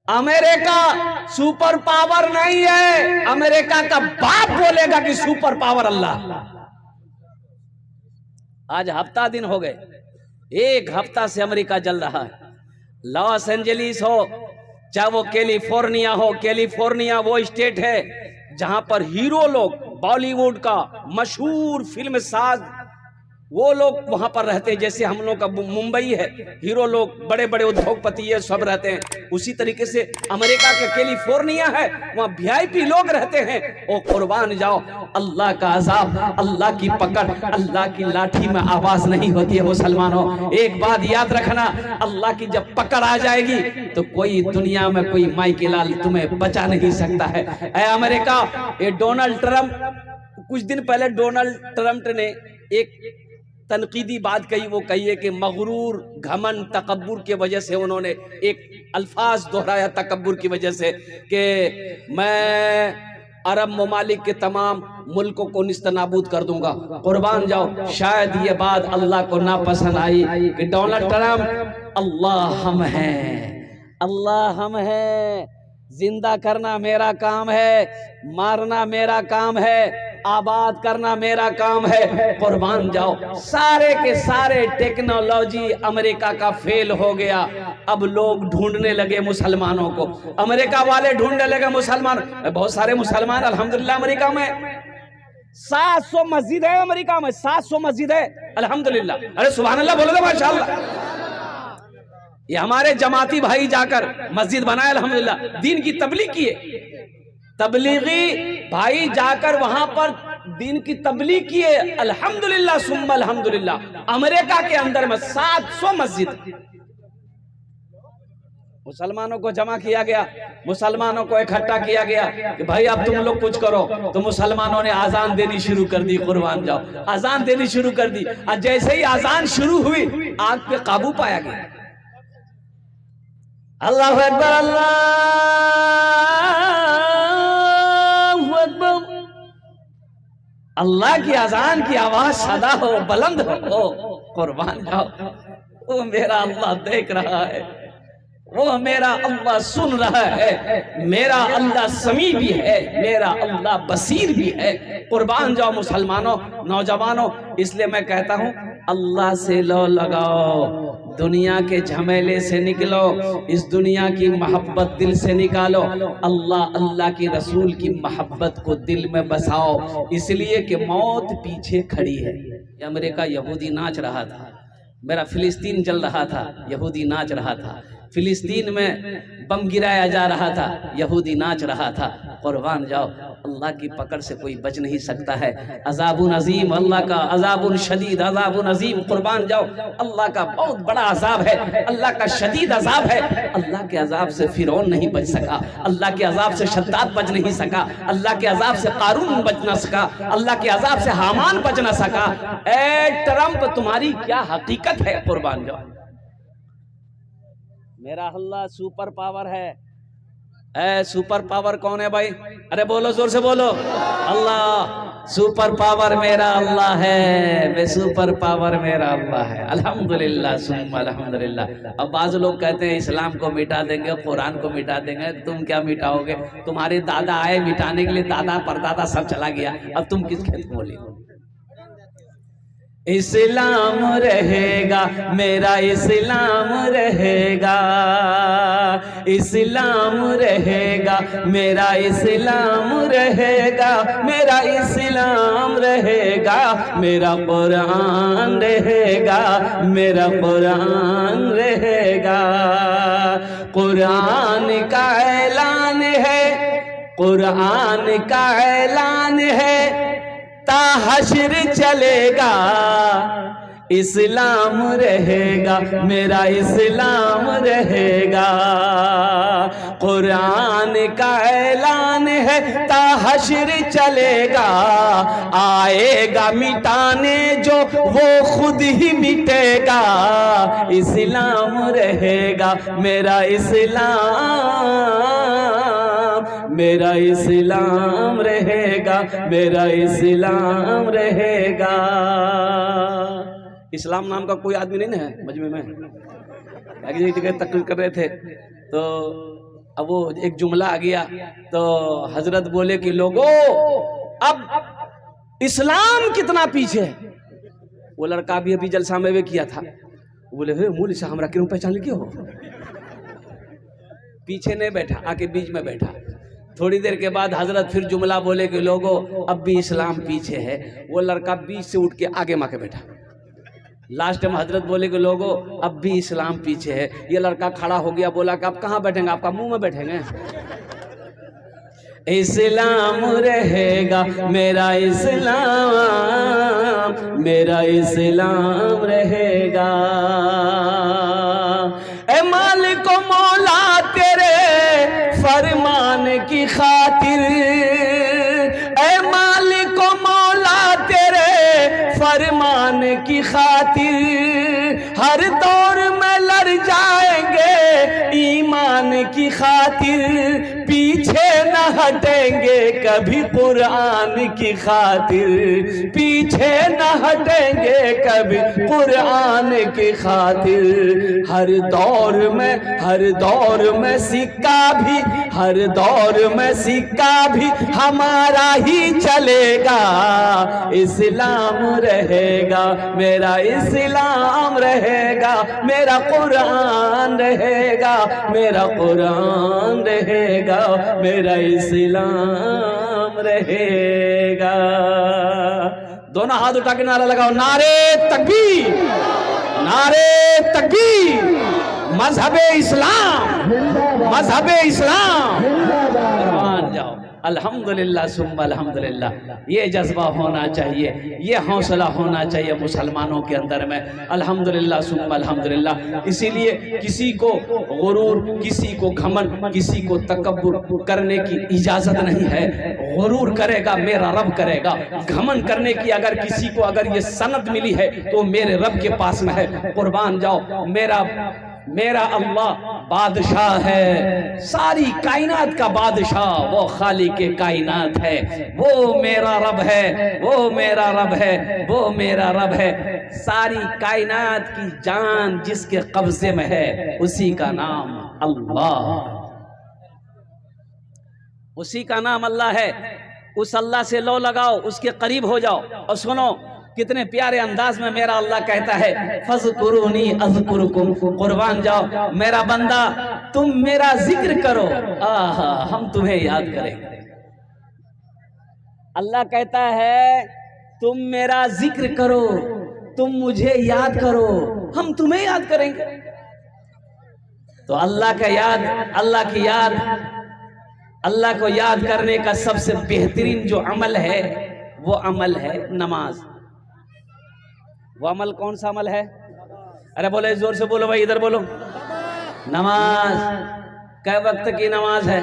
America super power नहीं है, America का बाप बोलेगा कि सुपर पावर अल्लाह। आज हफ्ता दिन हो गए, एक हफ्ता से अमेरिका जल रहा है। लॉस एंजलिस हो चाहे वो कैलिफोर्निया हो, कैलिफोर्निया वो स्टेट है जहां पर हीरो लोग, बॉलीवुड का मशहूर फिल्म साज, वो लोग वहां पर रहते हैं। जैसे हम लोग का मुंबई है, हीरो लोग, बड़े बड़े उद्योगपति है, सब रहते हैं। उसी तरीके से अमेरिका के कैलिफोर्निया है, वहां वीआईपी लोग रहते हैं। ओ कुर्बान जाओ, अल्लाह का अजाब, अल्लाह की पकड़, अल्लाह की लाठी में आवाज नहीं होती है मुसलमानों। एक बात याद रखना, अल्लाह की जब पकड़ आ जाएगी तो कोई दुनिया में कोई माई के लाल तुम्हें बचा नहीं सकता है। ऐ अमेरिका, ये डोनाल्ड ट्रंप, कुछ दिन पहले डोनाल्ड ट्रंप ने एक तनकीदी बात कही। वो कही है कि मगरूर, घमन, तकब्बुर की वजह से उन्होंने एक अल्फाज दोहराया तकब्बुर की वजह से कि मैं अरब ममालिक के तमाम मुल्कों को निस्तनाबूद कर दूंगा। कुर्बान जाओ, शायद ये बात अल्लाह को नापसंद आई कि डोनाल्ड ट्रंप, अल्लाह हम हैं, अल्लाह हम हैं, जिंदा करना मेरा काम है, मारना मेरा काम है, आबाद करना मेरा काम है। कुर्बान जाओ, सारे के सारे टेक्नोलॉजी अमेरिका का फेल हो गया। अब लोग ढूंढने लगे मुसलमानों को, अमेरिका वाले ढूंढने लगे मुसलमान। बहुत सारे मुसलमान अल्हम्दुलिल्लाह अमेरिका में 700 मस्जिद है, अमेरिका में 700 मस्जिद है अल्हम्दुलिल्लाह। अरे सुभान अल्लाह बोलो तो माशाअल्लाह। ये हमारे जमाती भाई जाकर मस्जिद बनाए अल्हम्दुलिल्लाह, दीन की तबलीग किए, तबलीगी भाई जाकर वहां पर दीन की तबलीग किए अल्हम्दुलिल्लाह सुम्मा अल्हम्दुलिल्लाह। अमेरिका के अंदर में 700 मस्जिद, मुसलमानों को जमा किया गया, मुसलमानों को इकट्ठा किया गया कि भाई अब तुम लोग कुछ करो। तो मुसलमानों ने आजान देनी शुरू कर दी। कुर्बान जाओ, आजान देनी शुरू कर दी। और जैसे ही आजान शुरू हुई, आग पे काबू पाया गया। अल्लाह अकबर, अल्लाह अकबर। अल्लाह की अजान की आवाज सदा हो, बुलंद हो। कुर्बान जाओ, वो मेरा अल्लाह देख रहा है, वो मेरा अल्लाह सुन रहा है, मेरा अल्लाह समी भी है, मेरा अल्लाह बसीर भी है। कुर्बान जाओ मुसलमानों, नौजवानों, इसलिए मैं कहता हूं अल्लाह से लो लगाओ, दुनिया के झमेले से निकलो, इस दुनिया की मोहब्बत दिल से निकालो, अल्लाह अल्लाह की रसूल की मोहब्बत को दिल में बसाओ। इसलिए कि मौत पीछे खड़ी है। अमेरिका यहूदी नाच रहा था, मेरा फिलिस्तीन जल रहा था, यहूदी नाच रहा था। फिलिस्तीन में बम गिराया जा रहा था, यहूदी नाच रहा था। कुर्बान जाओ, अल्लाह की पकड़ से कोई बच नहीं सकता है। अज़ाबुन अज़ीम, अल्लाह का अज़ाबुन शदीद, अज़ाबुन अज़ीम। कुर्बान जाओ, अल्लाह का बहुत बड़ा अज़ाब है, अल्लाह का शदीद अज़ाब है। अल्लाह के अज़ाब से फिरौन नहीं बच सका, अल्लाह के अज़ाब से शद्दाद बच नहीं सका, अल्लाह के अज़ाब से कारून बच ना सका, अल्लाह के अज़ाब से हामान बच ना सका। ए ट्रंप, तुम्हारी क्या हकीकत है? कुर्बान जाओ, मेरा अल्लाह सुपर पावर है। ए सुपर पावर कौन है भाई? अरे बोलो, जोर से बोलो। अल्लाह सुपर पावर मेरा अल्लाह है, मैं सुपर पावर मेरा अल्लाह है। अल्हम्दुलिल्लाह सुम्मा अल्हम्दुलिल्लाह। अब बाज़ लोग कहते हैं इस्लाम को मिटा देंगे, कुरान को मिटा देंगे। तुम क्या मिटाओगे? तुम्हारे दादा आए मिटाने के लिए, दादा परदादा सब चला गया, अब तुम किस खेत में बोली? इस्लाम रहेगा, मेरा इस्लाम रहेगा, इस्लाम रहेगा, मेरा इस्लाम रहेगा, मेरा इस्लाम रहेगा, मेरा कुरान रहेगा, मेरा कुरान रहेगा। कुरान का ऐलान है, कुरान का ऐलान है, ता हश्र चलेगा, इस्लाम रहेगा, मेरा इस्लाम रहेगा। कुरान का ऐलान है, ता हश्र चलेगा, आएगा मिटाने जो वो खुद ही मिटेगा। इस्लाम रहेगा, मेरा इस्लाम, मेरा इस्लाम रहेगा, मेरा इस्लाम रहेगा। इस्लाम नाम का कोई आदमी नहीं है मजमे में? तकरीर कर रहे थे तो अब वो एक जुमला आ गया तो हजरत बोले कि लोगों अब इस्लाम कितना पीछे है। वो लड़का भी अभी जलसा में वे किया था, बोले हे मूल से हमरा क्यों पहचान लिखे हो। पीछे नहीं बैठा, आके बीच में बैठा। थोड़ी देर के बाद हजरत फिर जुमला बोले कि लोगों अब भी इस्लाम पीछे है। वो लड़का बीच से उठ के आगे माके बैठा। लास्ट में हजरत बोले कि लोगों अब भी इस्लाम पीछे है। ये लड़का खड़ा हो गया, बोला कि आप कहाँ बैठेंगे, आपका मुंह में बैठेंगे। इस्लाम रहेगा मेरा इस्लाम, मेरा इस्लाम रहेगा। ए मालिक मौला तेरे फरमान की खातिर, ए मालिक मौला तेरे फरमान की खातिर हर दौर में लड़ जाएंगे ईमान की खातिर, पीछे न हटेंगे कभी कुरान की खातिर, पीछे न हटेंगे कभी कुरान की खातिर। हर दौर में सिक्का भी, हर दौर में सिक्का भी हमारा ही चलेगा। इस्लाम रहेगा मेरा इस्लाम रहेगा, मेरा कुरान रहेगा, मेरा कुरान रहेगा, मेरा इस्लाम रहेगा। दोनों हाथ उठा के नारा लगाओ, नारे तकबीर, नारे तकबीर, मजहबे इस्लाम, मजहबे इस्लाम। कुर्बान जाओ। अल्हम्दुलिल्लाह सुम्मा अल्हम्दुलिल्लाह। ये जज्बा होना चाहिए, ये हौसला होना चाहिए मुसलमानों के अंदर में। अल्हम्दुलिल्लाह सुम्मा अल्हम्दुलिल्लाह। इसीलिए किसी को गुरूर, किसी को घमंड, किसी को तकब्बुर करने की इजाजत नहीं है। गुरूर करेगा मेरा रब करेगा, घमंड करने की अगर किसी को अगर ये सनद मिली है तो मेरे रब के पास में है। कुर्बान जाओ। मेरा अल्लाह बादशाह है, सारी कायनात का बादशाह, वो खालिक के कायनात है। वो मेरा रब है, वो मेरा रब है, वो मेरा रब है। सारी कायनात की जान जिसके कब्जे में है उसी का नाम अल्लाह, उसी का नाम अल्लाह है। उस अल्लाह से लो लगाओ, उसके करीब हो जाओ। और सुनो कितने प्यारे अंदाज में मेरा अल्लाह कहता है, फज़कुरूनी अज़कुरुकुम। कुर्बान जाओ मेरा बंदा, तुम मेरा जिक्र करो, आहा हम तुम्हें याद करेंगे। अल्लाह कहता है तुम मेरा जिक्र करो, तुम मुझे याद करो, हम तुम्हें याद करेंगे। तो अल्लाह का याद, अल्लाह की याद, अल्लाह को याद करने का सबसे बेहतरीन जो अमल है वो अमल है नमाज। वो अमल कौन सा अमल है? अरे बोले जोर से बोलो भाई, इधर बोलो। नमाज। कै वक्त की नमाज है?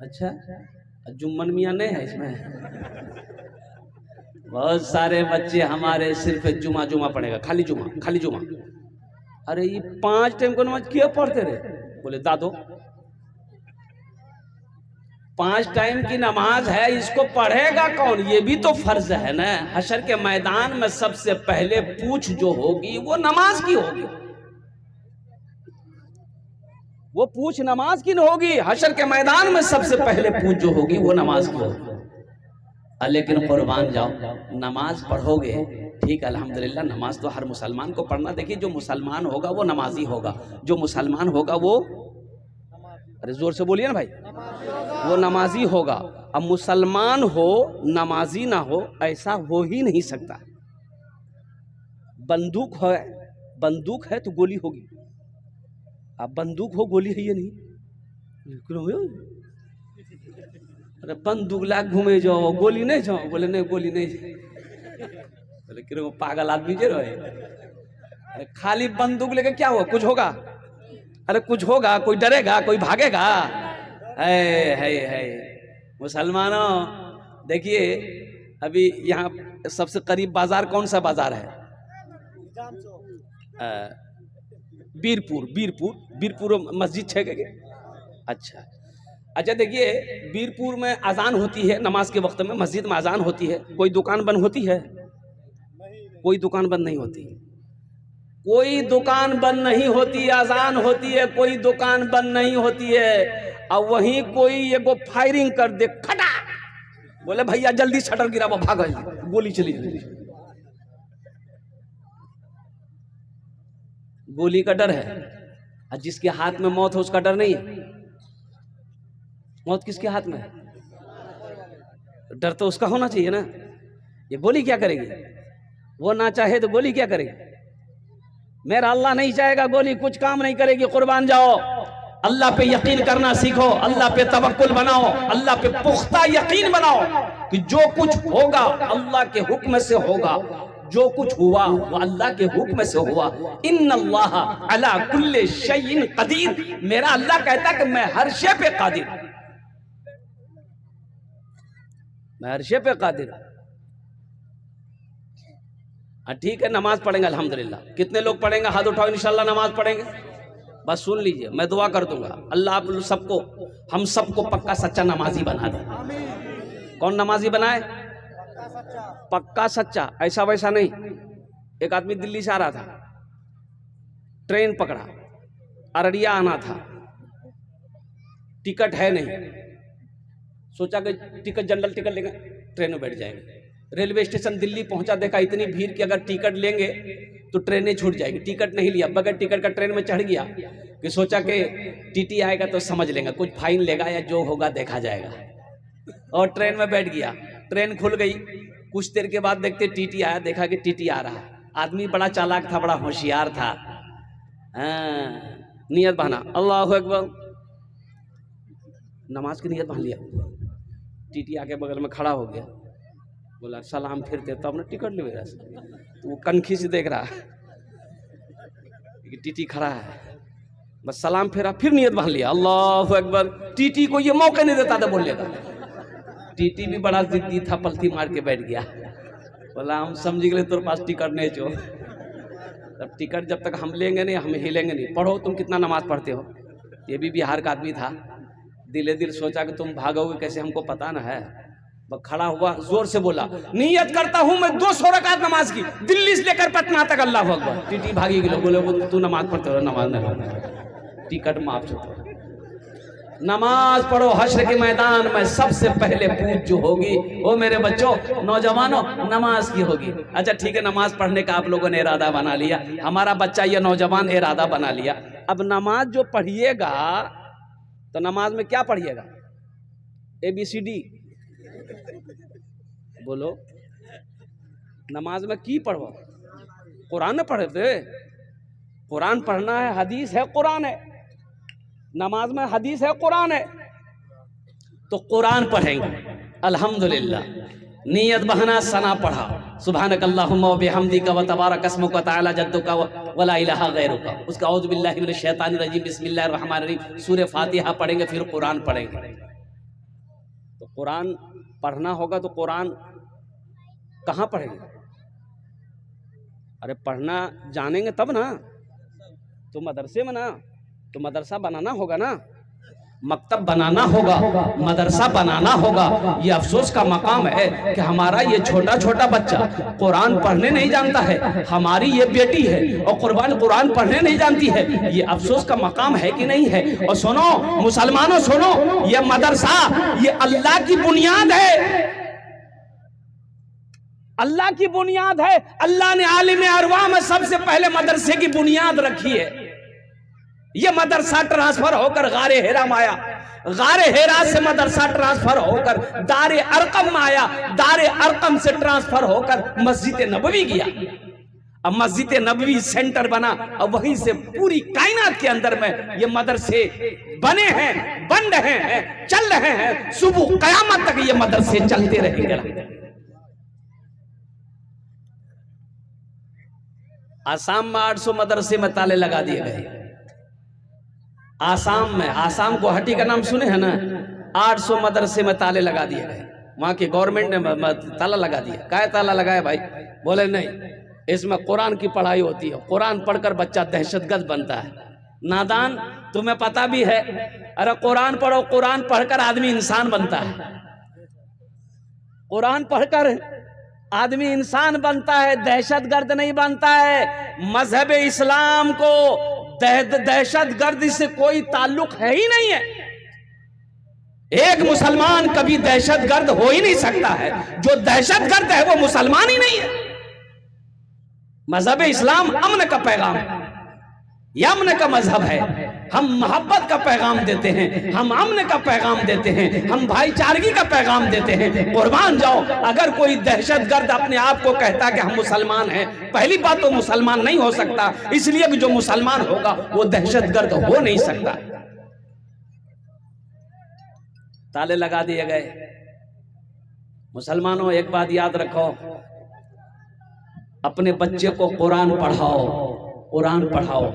अच्छा, जुम्मन मियाँ नहीं है इसमें? बहुत सारे बच्चे हमारे सिर्फ जुमा जुमा पढ़ेगा, खाली जुमा, खाली जुमा। अरे ये 5 टाइम को नमाज क्यों पढ़ते रहे? बोले दादो 5 टाइम की नमाज है, इसको पढ़ेगा कौन? ये भी तो फर्ज है ना। हशर के मैदान में सबसे पहले पूछ जो होगी वो नमाज की होगी, वो पूछ नमाज की न होगी। हशर के मैदान में सबसे पहले पूछ जो होगी वो नमाज की होगी। लेकिन कुर्बान जाओ, नमाज पढ़ोगे ठीक, अल्हम्दुलिल्लाह। नमाज तो हर मुसलमान को पढ़ना। देखिए जो मुसलमान होगा वो नमाजी होगा, जो मुसलमान होगा वो, अरे जोर से बोलिए ना भाई, वो नमाजी होगा। अब मुसलमान हो नमाजी ना हो ऐसा हो ही नहीं सकता। बंदूक है, बंदूक है तो गोली होगी। अब बंदूक हो गोली है ये नहीं। अरे बंदूक ला घूमे जाओ, गोली नहीं जाओ। बोले नहीं गोली नहीं। बोले क्यों पागल आदमी जे रहे? अरे खाली बंदूक लेके क्या हुआ? कुछ होगा? अरे कुछ होगा? कोई डरेगा? कोई भागेगा? है मुसलमानों देखिए, अभी यहाँ सबसे करीब बाजार कौन सा बाजार है? बीरपुर मस्जिद है क्या? अच्छा देखिए, बीरपुर में अजान होती है नमाज के वक्त में, मस्जिद में अजान होती है। कोई दुकान बंद होती है? कोई दुकान बंद नहीं होती। कोई दुकान बंद नहीं होती, अजान होती है, कोई दुकान बंद नहीं होती है, और वहीं कोई एगो फायरिंग कर दे, खटा, बोले भैया जल्दी शटर गिरा, वो भाग, गोली चली गई। गोली का डर है, और जिसके हाथ में मौत हो उसका डर नहीं है। मौत किसके हाथ में है? डर तो उसका होना चाहिए ना। ये गोली क्या करेगी? वो ना चाहे तो गोली क्या करेगी? मेरा अल्लाह नहीं चाहेगा, गोली कुछ काम नहीं करेगी। कुर्बान जाओ, अल्लाह पे यकीन करना सीखो, अल्लाह पे तवक्कुल बनाओ, अल्लाह पे पुख्ता यकीन बनाओ कि जो कुछ होगा अल्लाह के हुक्म से होगा, जो कुछ हुआ वो अल्लाह के हुक्म से हुआ। इन्नल्लाह अला कुल्ले शैइन कदीर, मेरा अल्लाह कहता कि मैं हर शे पे कादिर, मैं हर शे पे कादिर। ठीक है, नमाज पढ़ेंगे अल्हम्दुलिल्लाह। कितने लोग पढ़ेंगे? हाथ उठाओ, इंशाल्लाह नमाज पढ़ेंगे। बस सुन लीजिए, मैं दुआ कर दूंगा, अल्लाह आप सबको, हम सबको पक्का सच्चा नमाजी बना दे। कौन नमाजी बनाए? पक्का सच्चा, ऐसा वैसा नहीं। एक आदमी दिल्ली से आ रहा था, ट्रेन पकड़ा, अररिया आना था, टिकट है नहीं, सोचा कि टिकट जनरल टिकट लेंगे, ट्रेन में बैठ जाएंगे। रेलवे स्टेशन दिल्ली पहुंचा, देखा इतनी भीड़ कि अगर टिकट लेंगे तो ट्रेनें छूट जाएगी। टिकट नहीं लिया, बगैर टिकट का ट्रेन में चढ़ गया कि सोचा कि टीटी आएगा तो समझ लेंगे, कुछ फाइन लेगा या जो होगा देखा जाएगा, और ट्रेन में बैठ गया। ट्रेन खुल गई, कुछ देर के बाद देखते टीटी आया, देखा कि टीटी आ रहा है। आदमी बड़ा चालाक था, बड़ा होशियार था। नियत बहाना, अल्लाहु अकबर, नमाज की नियत बांध लिया। टीटी आके बगल में खड़ा हो गया, बोला सलाम फिरते, तब ना टिकट ले रहा। तो वो कनखी से देख रहा कि टीटी खड़ा है, बस सलाम फेरा, फिर नियत बांध लिया, अल्लाहु अकबर। टीटी को ये मौका नहीं देता था बोलने का। टीटी भी बड़ा जिद्दी था, पलथी मार के बैठ गया, बोला हम समझ गए तेरे पास टिकट नहीं चो। तब टिकट जब तक हम लेंगे नहीं, हम हिलेंगे नहीं। पढ़ो, तुम कितना नमाज पढ़ते हो? ये भी बिहार का आदमी था, दिले दिल सोचा कि तुम भागोगे कैसे, हमको पता ना है। वह खड़ा हुआ, जोर से बोला, नियत करता हूं मैं 200 रकात नमाज की, दिल्ली से लेकर पटना तक। अल्लाह अकबर। टीटी भागी गई, बोले तू नमाज पढ़ते हो? नमाज नहीं, टिकट माफ चुका। नमाज पढ़ो, हश्र के मैदान में सबसे पहले पूछ जो होगी वो मेरे बच्चों, नौजवानों, नमाज की होगी। अच्छा ठीक है, नमाज पढ़ने का आप लोगों ने इरादा बना लिया, हमारा बच्चा ये नौजवान इरादा बना लिया। अब नमाज जो पढ़िएगा तो नमाज में क्या पढ़िएगा? ABCD बोलो। नमाज में की पढ़ो? कुरान में पढ़े थे? कुरान पढ़ना है, हदीस है, कुरान है। नमाज में हदीस है, कुरान है, तो कुरान पढ़ेंगे अल्हम्दुलिल्लाह। नियत बहाना, सना पढ़ा, सुभानक अल्लाहुम्मा व बिहम्दिका व तबारक अस्मुका तआला जद्दुका व ला इलाहा गैरुका। उसका औज़ु बिल्लाहि मिनश शैतानिर रजीम, बिस्मिल्लाहिर रहमानिर रहीम, सूरह फातिहा पढ़ेंगे, फिर कुरान पढ़ेंगे। तो कुरान पढ़ना होगा तो कुरान कहाँ पढ़ेंगे? अरे पढ़ना जानेंगे तब ना, तो मदरसे में ना, तो मदरसा बनाना होगा ना, मकतब बनाना होगा, मदरसा बनाना होगा। ये अफसोस का मकाम है कि हमारा ये छोटा छोटा बच्चा कुरान पढ़ने नहीं जानता है। हमारी ये बेटी है और कुरान पढ़ने नहीं जानती है। ये अफसोस का मकाम है कि नहीं है? और सुनो मुसलमानों, सुनो, ये मदरसा ये अल्लाह की बुनियाद है, अल्लाह की बुनियाद है। अल्लाह ने आलिम अरवा में सबसे पहले मदरसे की बुनियाद रखी है। ये मदरसा ट्रांसफर होकर गारे हिरा में आया, गारे हिरा से मदरसा ट्रांसफर होकर दारे अरकम में आया, दारे अरकम से ट्रांसफर होकर मस्जिद नबवी गया। अब मस्जिद नबवी सेंटर बना और वहीं से पूरी कायनात के अंदर में ये मदरसे बने हैं, बन रहे हैं, चल रहे हैं। सुबह कयामत तक ये मदरसे चलते रहेंगे। आसाम में 800 मदरसे में ताले लगा दिए गए। आसाम में, आसाम गुवाहाटी का नाम सुने हैं ना? 800 मदरसे में ताले लगा दिए गए। वहां की गवर्नमेंट ने ताला लगा दिया। क्या ताला लगाया भाई? बोले नहीं, इसमें कुरान की पढ़ाई होती है, कुरान पढ़कर बच्चा दहशतगर्द बनता है। नादान, तुम्हें पता भी है, अरे कुरान पढ़ो, कुरान पढ़कर आदमी इंसान बनता है। कुरान पढ़कर आदमी इंसान बनता है, दहशतगर्द नहीं बनता है। मजहब इस्लाम को दहशतगर्द से कोई ताल्लुक है ही नहीं है। एक मुसलमान कभी दहशतगर्द हो ही नहीं सकता है। जो दहशतगर्द है वो मुसलमान ही नहीं है। मजहब इस्लाम अमन का पैगाम है, यमन का मजहब है। हम मोहब्बत का पैगाम देते हैं, हम अमन का पैगाम देते हैं, हम भाईचारगी का पैगाम देते हैं। कुर्बान जाओ, अगर कोई दहशतगर्द अपने आप को कहता है कि हम मुसलमान हैं, पहली बात तो मुसलमान नहीं हो सकता, इसलिए कि जो मुसलमान होगा वो दहशतगर्द हो नहीं सकता। ताले लगा दिए गए। मुसलमानों, एक बात याद रखो, अपने बच्चे को कुरान पढ़ाओ, कुरान पढ़ाओ।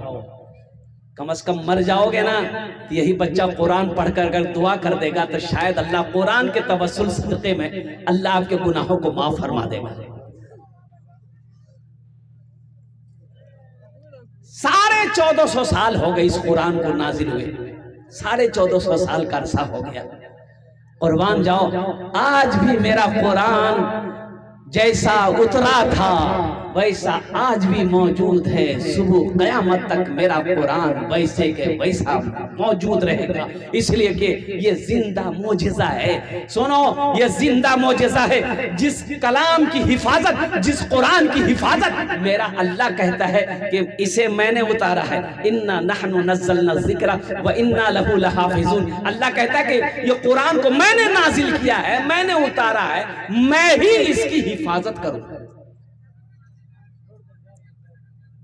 कम से कम मर जाओगे ना तो यही बच्चा कुरान पढ़कर अगर दुआ कर देगा तो शायद अल्लाह कुरान के तवस्सुल सदक़े में अल्लाह आपके गुनाहों को माफ फरमा देगा। 1450 साल हो गए इस कुरान को नाजिल हुए, 1450 साल का अरसा हो गया। कुर्बान जाओ, आज भी मेरा कुरान जैसा उतरा था वैसा आज भी मौजूद है। सुबह कयामत तक मेरा कुरान वैसे के वैसा मौजूद रहेगा, इसलिए कि ये जिंदा मोजिज़ा है। सुनो, ये जिंदा मोजिज़ा है। जिस कलाम की हिफाजत, जिस कुरान की हिफाजत मेरा अल्लाह कहता है कि इसे मैंने उतारा है। इन्ना नहनु नज़्ज़लना ज़िक्रा व इन्ना लहू लहाफ़िज़ून। अल्लाह कहता है कि ये कुरान को मैंने नाजिल किया है, मैंने उतारा है, मैं ही इसकी हिफाजत करूंगा,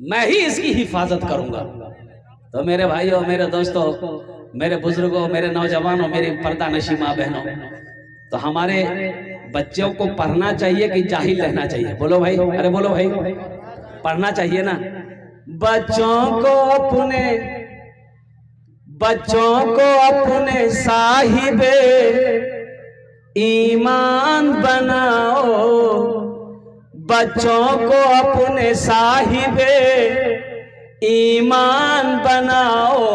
मैं ही इसकी हिफाजत करूंगा। तो मेरे भाइयों, मेरे दोस्तों, मेरे बुजुर्गों, मेरे नौजवानों, मेरी पर्दा नशी माँ बहनों, तो हमारे बच्चों को पढ़ना चाहिए कि जाहिल रहना चाहिए? बोलो भाई, अरे बोलो भाई, पढ़ना चाहिए ना। बच्चों को अपने साहिबे ईमान बनाओ, बच्चों को अपने साहिबे ईमान बनाओ,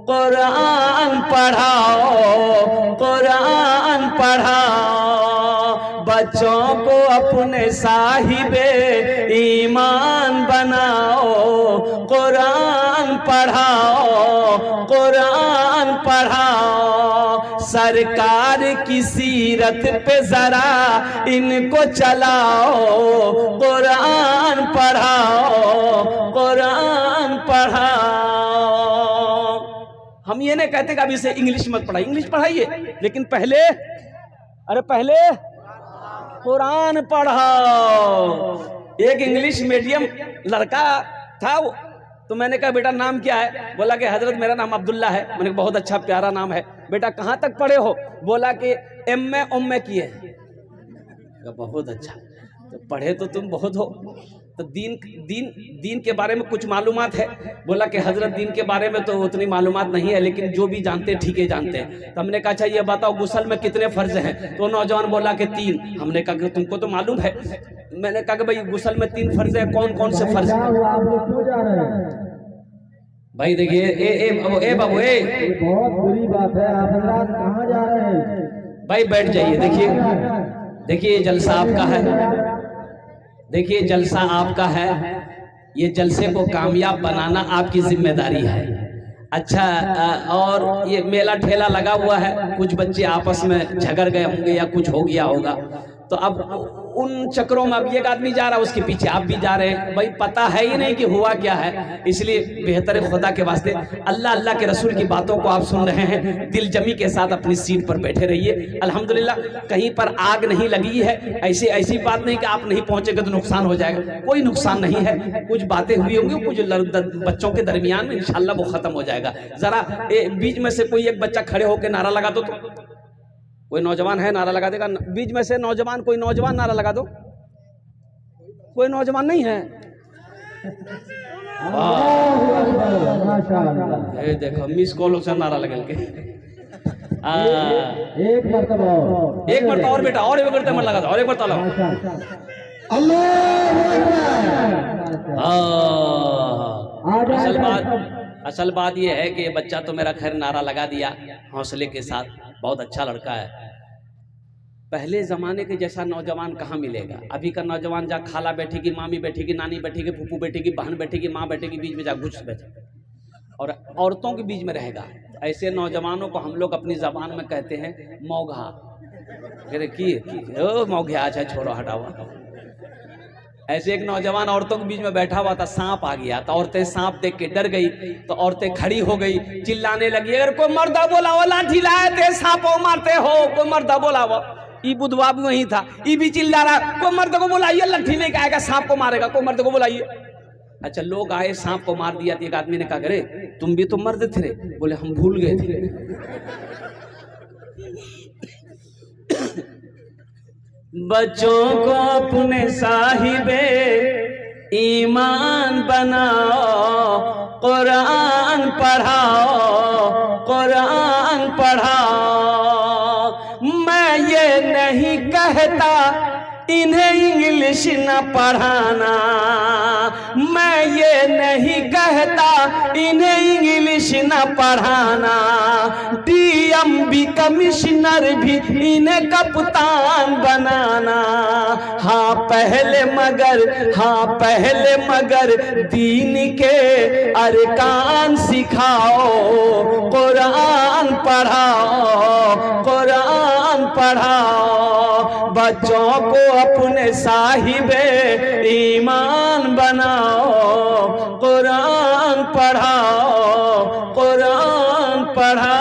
कुरान पढ़ाओ, कुरान पढ़ाओ। बच्चों को अपने साहिबे ईमान बनाओ, कुरान पढ़ाओ, कुरान पढ़ाओ। सरकार की सीरत पे जरा इनको चलाओ, कुरान पढ़ाओ, कुरान पढ़ाओ। हम ये नहीं कहते कि अब इसे इंग्लिश मत पढ़ाइए, इंग्लिश पढ़ाइए, लेकिन पहले कुरान पढ़ाओ। एक इंग्लिश मीडियम लड़का था, तो मैंने कहा बेटा नाम क्या है? बोला कि हजरत मेरा नाम अब्दुल्ला है। मैंने कहा बहुत अच्छा प्यारा नाम है। बेटा कहाँ तक पढ़े हो? बोला कि एम.ए. किए। बहुत अच्छा, तो पढ़े तो तुम बहुत हो, तो दीन के बारे में कुछ मालूमात है? बोला कि हजरत दीन के बारे में तो उतनी मालूमात नहीं है, लेकिन जो भी जानते ठीक है जानते हैं। तो हमने कहा अच्छा ये बताओ गुस्ल में कितने फर्ज हैं? तो नौजवान बोला कि 3। हमने कहा कि तुमको तो मालूम है। मैंने कहा कि भाई गुस्ल में 3 फर्ज है, कौन कौन से फर्ज है? भाई देखिए, ए बाबू, बहुत बुरी बात है, आप कहाँ जा रहे हैं? भाई बैठ जाइए। देखिए जलसा आपका है, देखिए जलसा आपका है, ये जलसे को कामयाब बनाना आपकी जिम्मेदारी है। अच्छा, और ये मेला ठेला लगा हुआ है, कुछ बच्चे आपस में झगड़ गए होंगे या कुछ हो गया होगा, तो अब उन चक्रों में अब एक आदमी जा रहा है, उसके पीछे आप भी जा रहे हैं। भाई पता है ही नहीं कि हुआ क्या है, इसलिए बेहतर खुदा के वास्ते अल्लाह अल्लाह के रसूल की बातों को आप सुन रहे हैं, दिल जमी के साथ अपनी सीट पर बैठे रहिए। अल्हम्दुलिल्लाह कहीं पर आग नहीं लगी है, ऐसी बात नहीं कि आप नहीं पहुंचेंगे तो नुकसान हो जाएगा, कोई नुकसान नहीं है। कुछ बातें हुई होंगी कुछ बच्चों के दरमियान में, इंशाल्लाह वो खत्म हो जाएगा। जरा बीच में से कोई एक बच्चा खड़े होकर नारा लगा दो, तो कोई नौजवान है नारा लगा देगा? बीच में से नौजवान, कोई नौजवान नारा लगा दो। कोई नौजवान नहीं है? ये देखो मिस कॉल से नारा लगे के। एक मरतबा और बेटा, और एक मरतबा लगा दो, और एक मरतबा असल बात ये है कि बच्चा तो मेरा खैर नारा लगा दिया हौसले के साथ, बहुत अच्छा लड़का है। पहले ज़माने के जैसा नौजवान कहाँ मिलेगा। अभी का नौजवान जा खाला बैठेगी, मामी बैठेगी, नानी बैठेगी, फूफू बैठेगी, बहन बैठेगी, माँ बैठेगी, बीच में जा घुस बैठे और औरतों के बीच में रहेगा। ऐसे नौजवानों को हम लोग अपनी ज़बान में कहते हैं मौघा। अरे की ओ मौघे अच्छा छोड़ो हटाओ। ऐसे एक नौजवान औरतों के बीच में बैठा हुआ था, सांप आ गया तो औरतें सांप देख के डर गई, तो औरतें खड़ी हो गई, चिल्लाने लगी, अगर कोई मर्दा बोला वो लाठी लाए थे, सांपों मारते हो, कोई मर्दा बोला वो। ये बुधवा भी वही था, ये भी चिल्ला रहा, कोई मर्द को बुलाइए, लाठी लेके आएगा सांप को मारेगा, कोई मर्द को बुलाइए। अच्छा लोग आए, सांप को मार दिया। एक आदमी ने कहा, अरे तुम भी तो मर्द थे। बोले हम भूल गए थे। बच्चों को अपने साहिबे ईमान बनाओ, कुरान पढ़ाओ, कुरान पढ़ाओ। मैं ये नहीं कहता इन्हें इंग्लिश न पढ़ाना, मैं ये नहीं कहता इन्हें इंग्लिश न पढ़ाना। डीएम भी कमिश्नर भी इन्हें कप्तान बनाना। हाँ पहले मगर दीन के अरकान सिखाओ, कुरान पढ़ाओ, कुरान पढ़ाओ। बच्चों को अपने साहिबे ईमान बनाओ, कुरान पढ़ाओ, कुरान पढ़ाओ।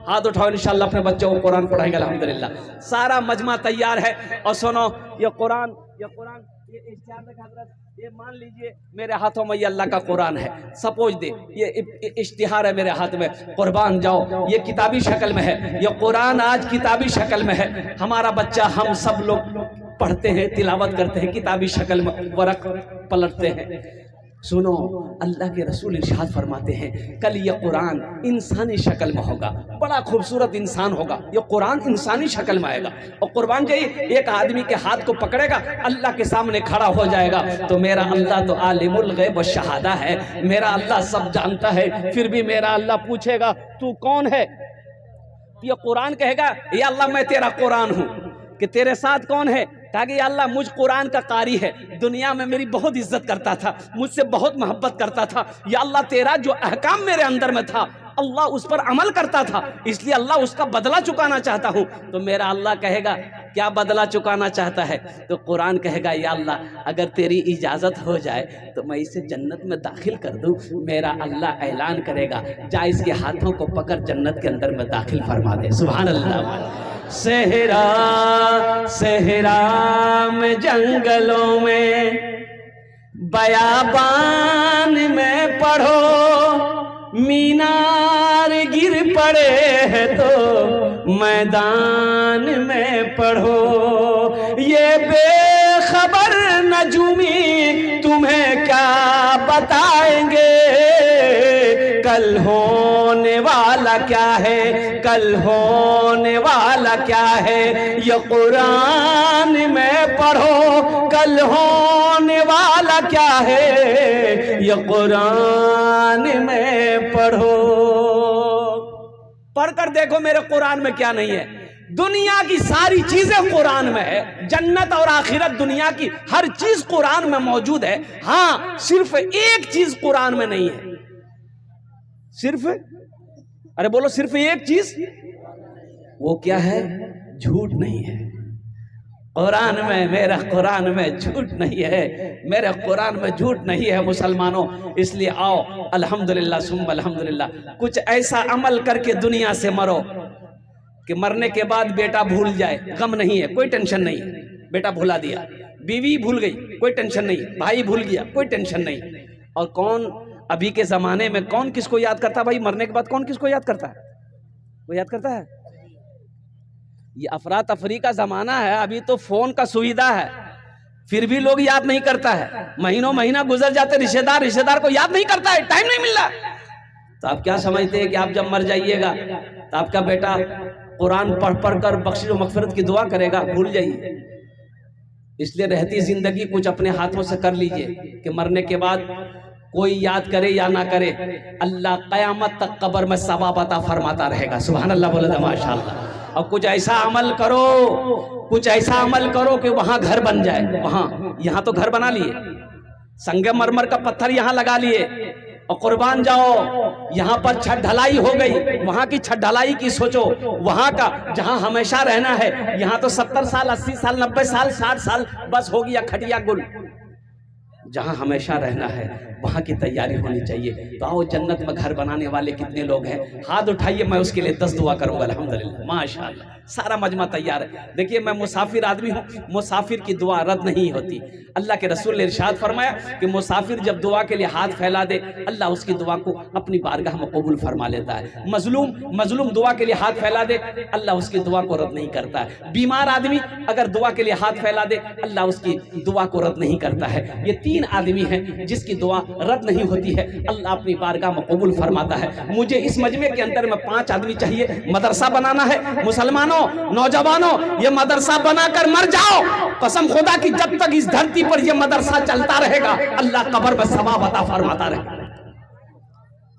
हाथ उठाओ, इंशाअल्लाह अपने बच्चों को कुरान पढ़ाएंगे अल्हम्दुलिल्लाह। सारा मजमा तैयार है। और सुनो, ये कुरान ये इश्तिहार में हजरत, ये मान लीजिए मेरे हाथों में ये अल्लाह का कुरान है, सपोज दे ये इश्तिहार है मेरे हाथ में, कुर्बान जाओ, ये किताबी शक्ल में है, ये कुरान आज किताबी शक्ल में है। हमारा बच्चा, हम सब लोग पढ़ते हैं, तिलावत करते हैं, किताबी शक्ल में वरक पलटते हैं। सुनो, अल्लाह के रसूल इरशाद फरमाते हैं, कल ये कुरान इंसानी शक्ल में होगा, बड़ा खूबसूरत इंसान होगा, ये कुरान इंसानी शक्ल में आएगा। और कुर्बान जाइए, एक आदमी के हाथ को पकड़ेगा, अल्लाह के सामने खड़ा हो जाएगा। तो मेरा अल्लाह तो आलिमुल गैब व शहादा है, मेरा अल्लाह सब जानता है। फिर भी मेरा अल्लाह पूछेगा तू कौन है? ये कुरान कहेगा, या अल्लाह मैं तेरा कुरान हूँ। कि तेरे साथ कौन है? कहा कि अल्लाह मुझ कुरान का कारी है, दुनिया में मेरी बहुत इज्जत करता था, मुझसे बहुत मोहब्बत करता था। या अल्लाह तेरा जो अहकाम मेरे अंदर में था, अल्लाह उस पर अमल करता था, इसलिए अल्लाह उसका बदला चुकाना चाहता हूँ। तो मेरा अल्लाह कहेगा क्या बदला चुकाना चाहता है? तो कुरान कहेगा, या अल्लाह अगर तेरी इजाज़त हो जाए तो मैं इसे जन्नत में दाखिल कर दूँ। मेरा अल्लाह ऐलान करेगा, जा इसके हाथों को पकड़ जन्नत के अंदर में दाखिल फरमा दे। सुभान अल्लाह। सहरा सहरा में जंगलों में, बयाबान में पढ़ो, मीनार गिर पड़े हैं तो मैदान में पढ़ो। ये बेखबर नजूमी तुम्हें क्या बताएंगे, कल होने वाला क्या है, कल होने वाला क्या है। ये कुरान में पढ़ो, कल होने वाला क्या है, ये कुरान में पढ़ो। पढ़कर देखो मेरे कुरान में क्या नहीं है। दुनिया की सारी चीजें कुरान में है, जन्नत और आखिरत, दुनिया की हर चीज कुरान में मौजूद है। हाँ, सिर्फ एक चीज कुरान में नहीं है। सिर्फ, अरे बोलो, सिर्फ एक चीज, वो क्या है? झूठ नहीं है। कुरान में, मेरा कुरान में झूठ नहीं है, मेरे कुरान में झूठ नहीं है मुसलमानों। इसलिए आओ अल्हम्दुलिल्लाह सुम्मा अल्हम्दुलिल्लाह, कुछ ऐसा अमल करके दुनिया से मरो कि मरने के बाद बेटा भूल जाए, गम नहीं है, कोई टेंशन नहीं। बेटा भुला दिया, बीवी भूल गई, कोई टेंशन नहीं, भाई भूल गया, कोई टेंशन नहीं। और कौन अभी के जमाने में कौन किसको याद करता भाई? मरने के बाद कौन किसको याद करता है? वो याद करता है? ये अफरा तफरी का जमाना है, अभी तो फोन का सुविधा है, फिर भी लोग याद नहीं करता है। महीनों महीना गुजर जाते, रिश्तेदार को याद नहीं करता है, टाइम नहीं मिल रहा। तो आप क्या समझते हैं कि आप जब मर जाइएगा तो आपका बेटा कुरान पढ़ कर बख्शिश और मगफिरत की दुआ करेगा? भूल जाइए। इसलिए रहती जिंदगी कुछ अपने हाथों से कर लीजिए कि मरने के बाद कोई याद करे या ना करे, अल्लाह कयामत तक कब्र में सवाब अता फरमाता रहेगा। सुभान अल्लाह, बोले माशाअल्लाह। और कुछ ऐसा अमल करो, कुछ ऐसा अमल करो कि वहां घर बन जाए। वहां, यहां तो घर बना लिए, संगमरमर का पत्थर यहां लगा लिए और कुर्बान जाओ। यहां पर छत ढलाई हो गई, वहां की छत ढलाई की सोचो। वहां का जहां हमेशा रहना है, यहां तो 70 साल 80 साल 90 साल 60 साल बस हो गया खटिया गुल। जहां हमेशा रहना है वहां की तैयारी होनी चाहिए। तो आओ, जन्नत में घर बनाने वाले कितने लोग हैं, हाथ उठाइए, मैं उसके लिए 10 दुआ करूंगा। अल्हम्दुलिल्लाह, माशाअल्लाह, सारा मजमा तैयार है। देखिए, मैं मुसाफिर आदमी हूं, मुसाफिर की दुआ रद्द नहीं होती। अल्लाह के रसूल ने इरशाद फरमाया कि मुसाफिर जब दुआ के लिए हाथ फैला दे, अल्लाह उसकी दुआ को अपनी बारगाह में कबूल फरमा लेता है। मजलूम दुआ के लिए हाथ फैला दे, अल्लाह उसकी दुआ को रद्द नहीं करता है। बीमार आदमी अगर दुआ के लिए हाथ फैला दे, अल्लाह उसकी दुआ को रद्द नहीं करता है। ये 3 आदमी हैं जिसकी दुआ रद्द नहीं होती है, अल्लाह अपनी बारगाह में कबूल फरमाता है। मुझे इस मजमे के अंदर में 5 आदमी चाहिए। मदरसा बनाना है, मुसलमानों, नौजवानों, ये मदरसा बनाकर मर जाओ। कसम खुदा की, जब तक इस धरती पर यह मदरसा चलता रहेगा, अल्लाह कब्र में सवाब अता फरमाता रहेगा।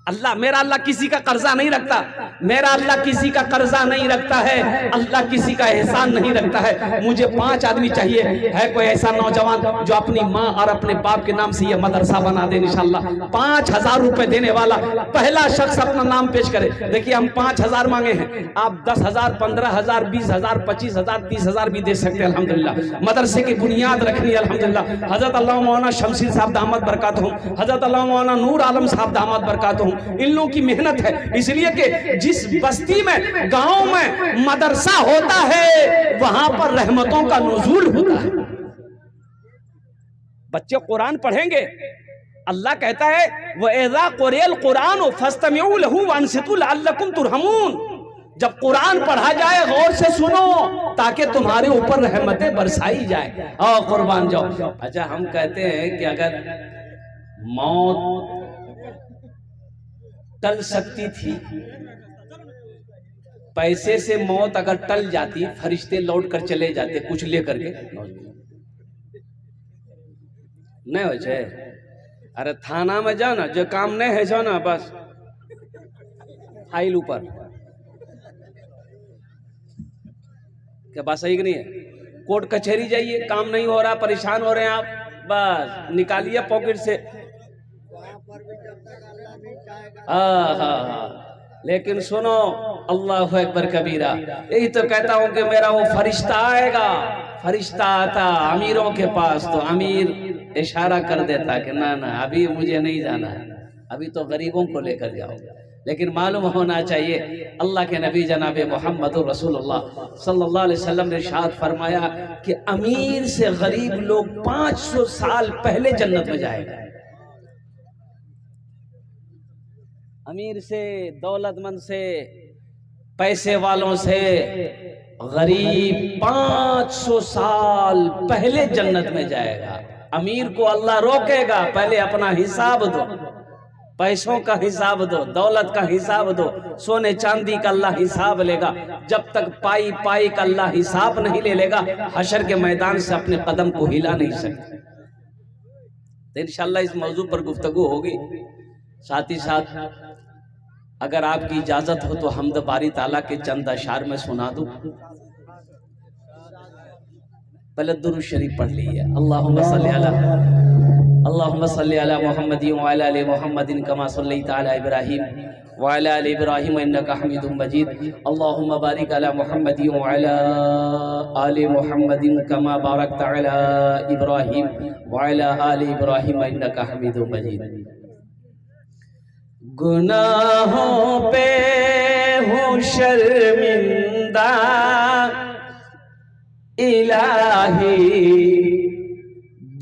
मेरा अल्लाह किसी का कर्जा नहीं रखता, मेरा अल्लाह किसी का कर्जा नहीं रखता है, अल्लाह किसी का एहसान नहीं रखता है। मुझे 5 आदमी चाहिए। है कोई ऐसा नौजवान जो अपनी माँ और अपने बाप के नाम से यह मदरसा बना दे इंशाअल्लाह? 5000 रुपए देने वाला पहला शख्स अपना नाम पेश करे। देखिए, हम 5000 मांगे हैं, आप 10,000 15,000 20,000 25,000 30,000 भी दे सकते हैं। अल्हम्दुलिल्लाह, मदरसे की बुनियाद रखनी है। अल्हम्दुलिल्लाह, हजरत अल्लाह मौलाना शमशीर साहब दामद बरकातहू, हजरत अल्लाह मौलाना नूर आलम साहब दामद बरकातहू, इन लोगों की मेहनत है। इसलिए कि जिस बस्ती में, गांव में मदरसा होता है, वहां पर रहमतों का नुज़ूल होता है। बच्चे कुरान पढ़ेंगे, अल्लाह कहता है वइज़ा क़ुरिअल क़ुरान फस्तमिऊ लहू वअनसितू लअल्लकुम तुरहमून। जब कुरान पढ़ा जाए गौर से सुनो ताकि तुम्हारे ऊपर रहमतें बरसाई जाए। और कुर्बान जाओ। अच्छा, हम कहते हैं कि अगर मौत टल सकती थी, पैसे से मौत अगर टल जाती, फरिश्ते लौट कर चले जाते कुछ लेकर के, नहीं हो जाए। अरे थाना में जाओ ना, जो काम नहीं है जाओ ना, बस फाइल ऊपर। क्या बात सही कि नहीं है? कोर्ट कचहरी जाइए, काम नहीं हो रहा, परेशान हो रहे हैं आप, बस निकालिए पॉकेट से। लेकिन सुनो, अल्लाह अकबर कबीरा, यही तो कहता हूं कि मेरा वो फरिश्ता आएगा। फरिश्ता आता अमीरों के पास तो अमीर इशारा कर देता कि ना ना, अभी मुझे नहीं जाना है, अभी तो गरीबों को लेकर जाओ। लेकिन मालूम होना चाहिए, अल्लाह के नबी जनाब मोहम्मद रसूलुल्लाह सल्लल्लाहु अलैहि वसल्लम ने इरशाद फरमाया कि अमीर से गरीब लोग 500 साल पहले जन्नत में जाएगा। अमीर से, दौलतमंद से, पैसे वालों से गरीब 500 साल पहले जन्नत में जाएगा। अमीर को अल्लाह रोकेगा, पहले अपना हिसाब दो, पैसों का हिसाब दो, दौलत का हिसाब दो, सोने चांदी का अल्लाह हिसाब लेगा। जब तक पाई का अल्लाह हिसाब नहीं ले लेगा, हशर के मैदान से अपने कदम को हिला नहीं सकते। तो इंशाअल्लाह इस मौजू पर गुफ्तगू होगी। साथ ही साथ अगर आपकी इजाजत हो तो हमद बारी ताला के चंद अशार में सुना दूं। पहले दुरूद शरीफ पढ़ लीजिए। अल्लाहुम्मा सल्ली अला मुहम्मदिन व अला आलि मुहम्मदिन कमा सल्लैता अला इब्राहीम व अला आलि इब्राहीम इन्नका हमीदुम मजीद। अल्लाहुम्मा बारिक अला मुहम्मदिन व अला आलि मुहम्मदिन कमा बारकता अला इब्राहीम व अला आलि इब्राहीम इन्नका हमीदुम मजीद। गुनाहों पे हूँ शर्मिंदा इलाही,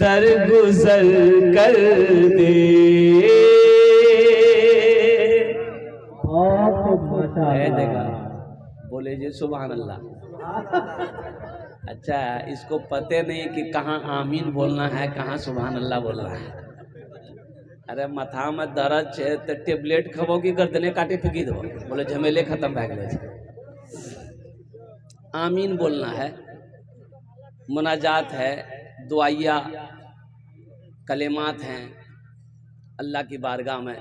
दरगुजर कर दे। देगा बोले जी सुभान अल्लाह। अच्छा, इसको पते नहीं कि कहाँ आमीन बोलना है, कहाँ सुभान अल्लाह बोलना है। अरे मथा में दर्द है तो टेबलेट खबो की गर्दने काटे फेंकी दो, बोले झमेले खत्म भा गए। आमीन बोलना है, मुनाजात है, दुआया कलेमात हैं अल्लाह की बारगाह में।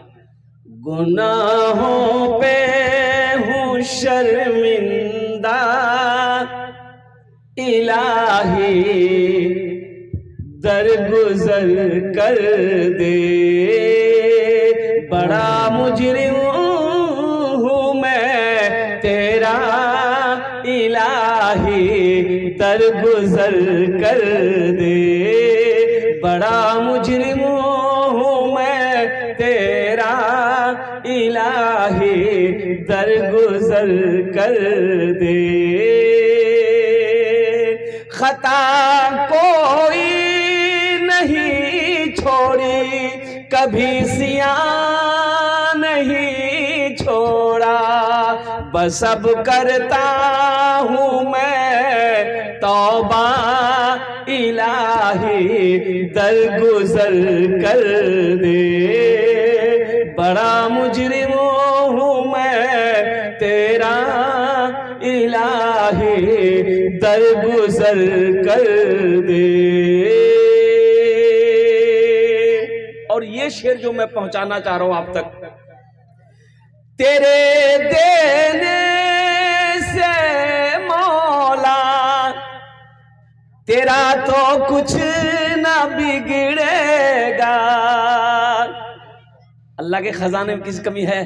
गुनाहों पे हूँ शर्मिंदा इलाही दरगुजर कर दे। बड़ा मुजरिम हूँ मैं तेरा इलाही दरगुजर कर दे। बड़ा मुजरिम हूँ मैं तेरा इलाही दरगुजर कर दे। खता कोई नहीं छोड़ी कभी सिया नहीं छोड़ा। बस अब करता हूँ मैं तौबा इलाही दरगुजर कर दे। बड़ा मुजरिम हूँ मैं तेरा इलाही दरगुजर कर दे। और ये शेर जो मैं पहुंचाना चाह रहा हूं आप तक, तेरे देने से मौला तेरा तो कुछ ना बिगड़ेगा। अल्लाह के खजाने में किसी कमी है?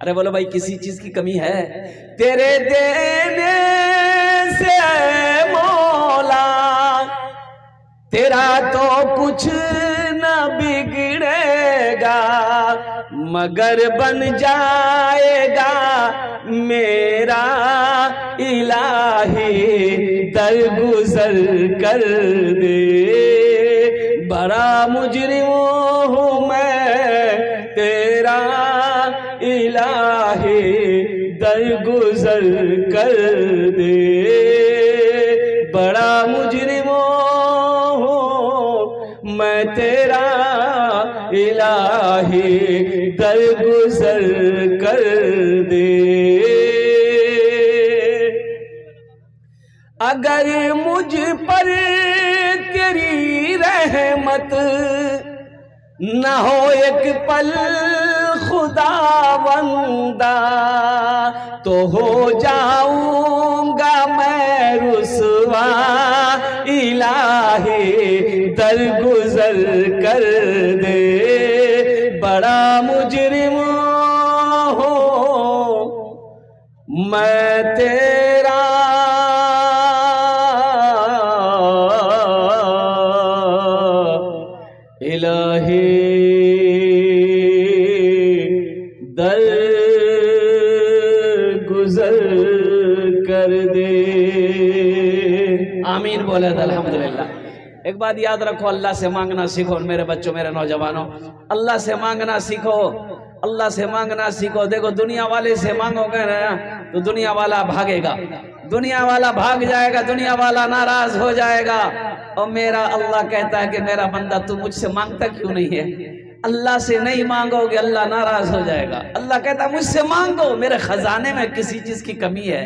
अरे बोलो भाई, किसी चीज की कमी है? तेरे देने से मौला तेरा तो कुछ न बिगड़ेगा, मगर बन जाएगा मेरा इलाही दरगुजर कर दे। बड़ा मुजरिम हूँ मैं तेरा इलाही दरगुजर कर दे। बड़ा मुजरिम हूँ मैं तेरा इलाही दरगुजर कर दे। अगर मुझ पर तेरी रहमत न हो एक पल खुदावंदा, तो हो जाऊंगा मैं रुसवा इलाही दरगुजर कर दे। बड़ा मुजरिम हो मैं तेरा इलाही दरगुजर कर दे। आमीन बोले तो अल्हम्दुलिल्लाह। एक बात याद रखो, अल्लाह से मांगना सीखो मेरे बच्चों, मेरे नौजवानों, अल्लाह से मांगना सीखो, अल्लाह से मांगना सीखो। देखो दुनिया वाले से मांगोगे ना तो दुनिया वाला भागेगा, दुनिया वाला भाग जाएगा, दुनिया वाला नाराज हो जाएगा। और मेरा अल्लाह कहता है कि मेरा बंदा तू मुझसे मांगता क्यों नहीं है? अल्लाह से नहीं मांगोगे अल्लाह नाराज हो जाएगा। अल्लाह कहता है मुझसे मांगो, मेरे खजाने में किसी चीज की कमी है।